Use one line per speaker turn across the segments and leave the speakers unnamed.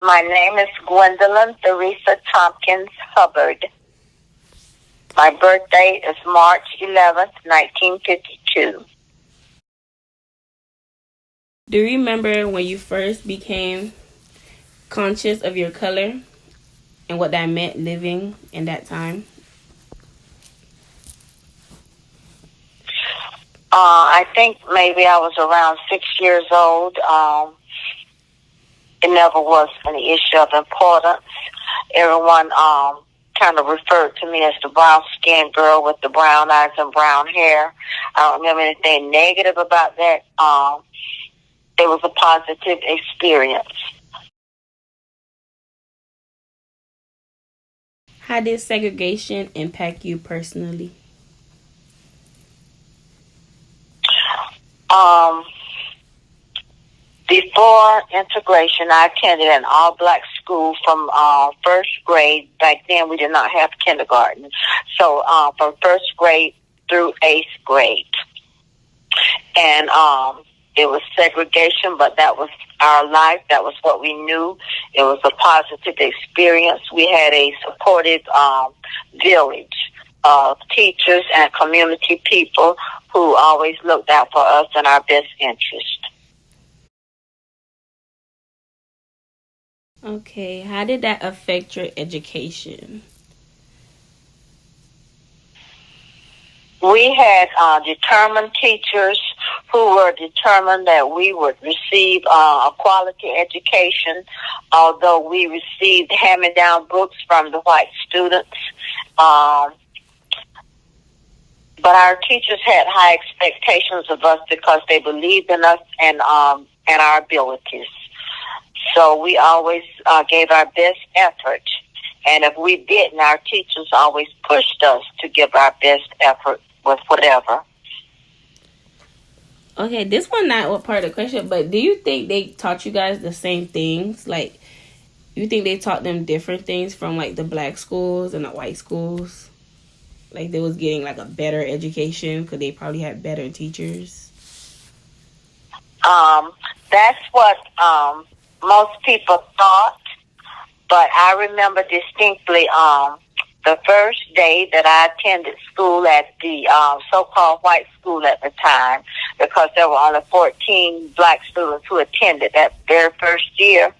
My name is Gwendolyn Theresa Tompkins Hubbard. My birthday is March 11th, 1952.
Do you remember when you first became conscious of your color and what that meant living in that time?
I think maybe I was around 6 years old. It never was an issue of importance. Everyone kind of referred to me as the brown-skinned girl with the brown eyes and brown hair. I don't remember anything negative about that. It was a positive experience.
How did segregation impact you personally?
Before integration, I attended an all-black school from first grade. Back then, we did not have kindergarten. So from first grade through 8th grade. And it was segregation, but that was our life. That was what we knew. It was a positive experience. We had a supportive village of teachers and community people who always looked out for us and our best interest.
Okay, how did that affect your education?
We had determined teachers who were determined that we would receive a quality education, although we received hand-me-down books from the white students. But our teachers had high expectations of us because they believed in us and our abilities. So we always gave our best effort. And if we didn't, our teachers always pushed us to give our best effort with whatever.
Okay, this one not what part of the question, but do you think they taught you guys the same things? Like, you think they taught them different things from like the black schools and the white schools? Like they was getting like a better education because they probably had better teachers.
That's what most people thought, but I remember distinctly the first day that I attended school at the so-called white school at the time, because there were only 14 black students who attended that very first year.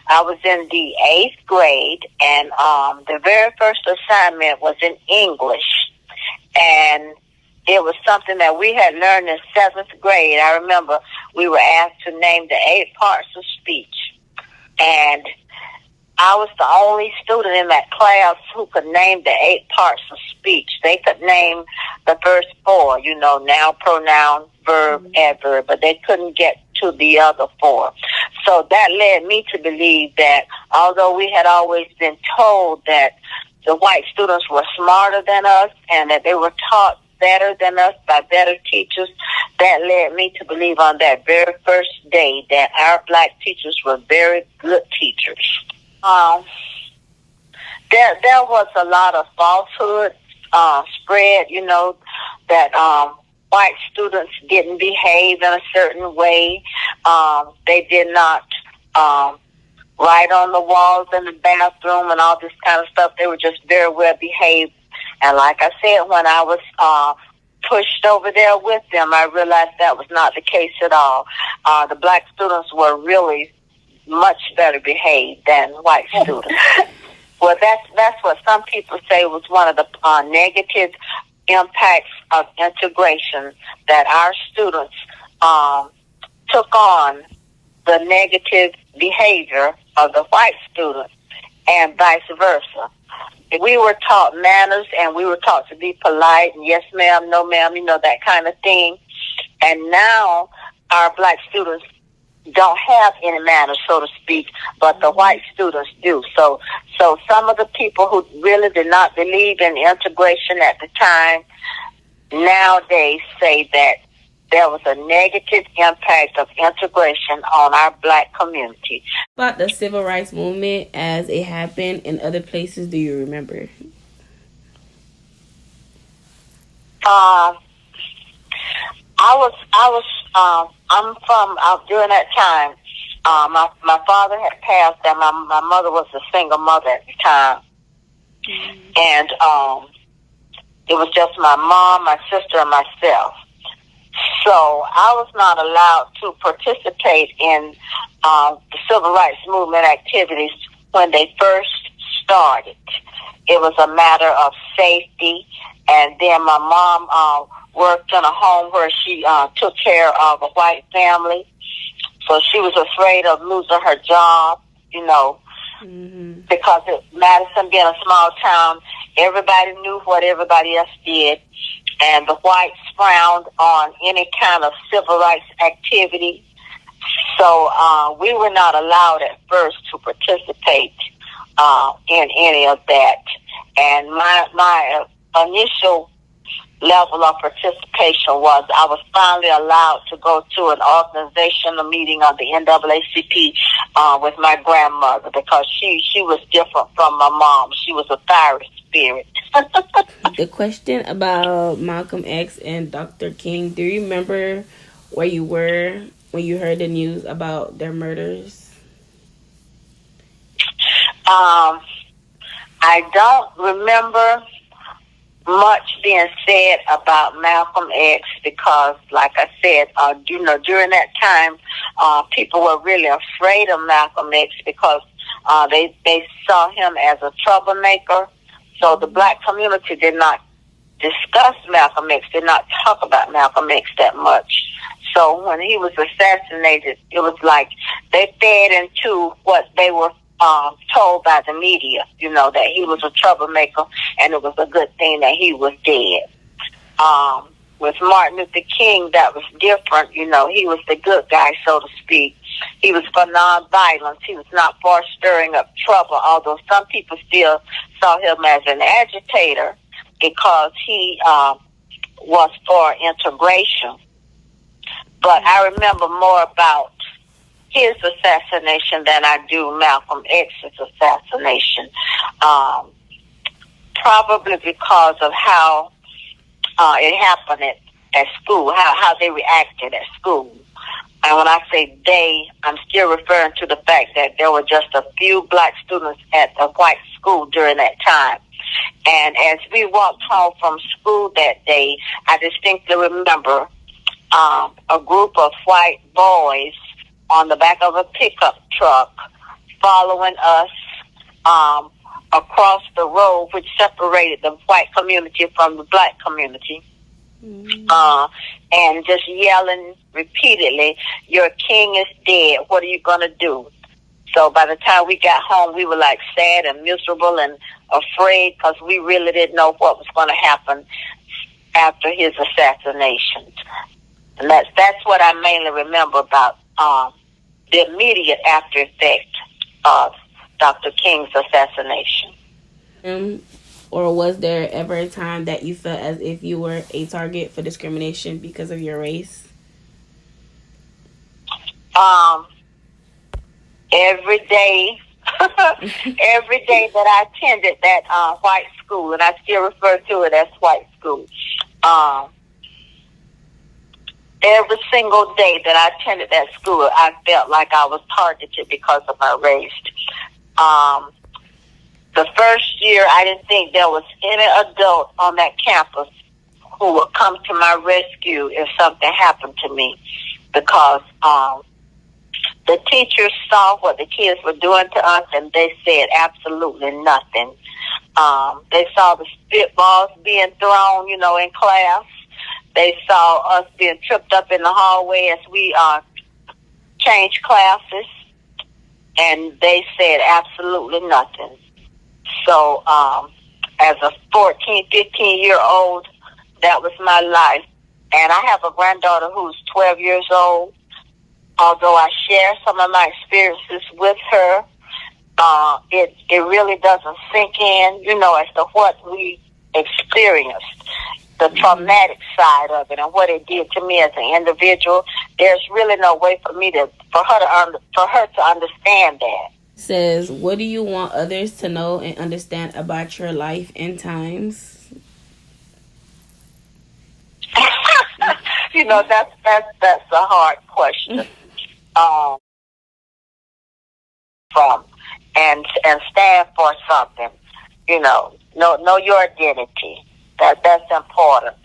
I was in the 8th grade, and the very first assignment was in English, and it was something that we had learned in 7th grade. I remember we were asked to name the 8 parts of speech, and I was the only student in that class who could name the 8 parts of speech. They could name the first 4, noun, pronoun, verb, adverb, but they couldn't get to the other 4. So that led me to believe that although we had always been told that the white students were smarter than us and that they were taught better than us by better teachers, that led me to believe on that very first day that our black teachers were very good teachers. There was a lot of falsehood spread, that white students didn't behave in a certain way. They did not write on the walls in the bathroom and all this kind of stuff. They were just very well behaved. And like I said, when I was pushed over there with them, I realized that was not the case at all. The black students were really much better behaved than white students. Well, that's what some people say was one of the negative impacts of integration, that our students took on the negative behavior of the white students and vice versa. We were taught manners and we were taught to be polite and yes ma'am, no ma'am, that kind of thing. And now our black students don't have any manners, so to speak, but the white students do. So some of the people who really did not believe in integration at the time nowadays say that there was a negative impact of integration on our black community.
About the civil rights movement as it happened in other places, do you remember?
I'm from during that time. My father had passed, and my mother was a single mother at the time, and it was just my mom, my sister, and myself. So I was not allowed to participate in the civil rights movement activities when they first started. It was a matter of safety, and then my mom worked in a home where she took care of a white family, so she was afraid of losing her job, because Madison being a small town, everybody knew what everybody else did, and the whites frowned on any kind of civil rights activity. So we were not allowed at first to participate in any of that. And my initial level of participation was I was finally allowed to go to an organizational meeting of the NAACP with my grandmother, because she was different from my mom. She was a fiery spirit.
The question about Malcolm X and Dr. King, do you remember where you were when you heard the news about their murders?
I don't remember much being said about Malcolm X, because, like I said, during that time, people were really afraid of Malcolm X because they saw him as a troublemaker. So the black community did not discuss Malcolm X, did not talk about Malcolm X that much. So when he was assassinated, it was like they fed into what they were told by the media, that he was a troublemaker, and it was a good thing that he was dead. With Martin Luther King, that was different. He was the good guy, so to speak. He was for nonviolence. He was not for stirring up trouble, although some people still saw him as an agitator because he was for integration. But I remember more about his assassination than I do Malcolm X's assassination, probably because of how it happened at school, how they reacted at school. And when I say they, I'm still referring to the fact that there were just a few black students at a white school during that time. And as we walked home from school that day, I distinctly remember a group of white boys on the back of a pickup truck following us across the road, which separated the white community from the black community. And just yelling repeatedly, "Your king is dead. What are you going to do?" So by the time we got home, we were like sad and miserable and afraid, because we really didn't know what was going to happen after his assassination. And that's what I mainly remember about the immediate after effect of Dr. King's assassination.
Or was there ever a time that you felt as if you were a target for discrimination because of your race?
Every day, every day that I attended that white school, and I still refer to it as white school, every single day that I attended that school, I felt like I was targeted because of my race. The first year, I didn't think there was any adult on that campus who would come to my rescue if something happened to me, because the teachers saw what the kids were doing to us, and they said absolutely nothing. They saw the spitballs being thrown, in class. They saw us being tripped up in the hallway as we changed classes, and they said absolutely nothing. So as a 14, 15-year-old, that was my life. And I have a granddaughter who's 12 years old. Although I share some of my experiences with her, it really doesn't sink in, as to what we experienced, the traumatic side of it and what it did to me as an individual. There's really no way for her to understand that.
Says, what do you want others to know and understand about your life and times?
That's a hard question. from, and stand for something. You know your identity. That's important.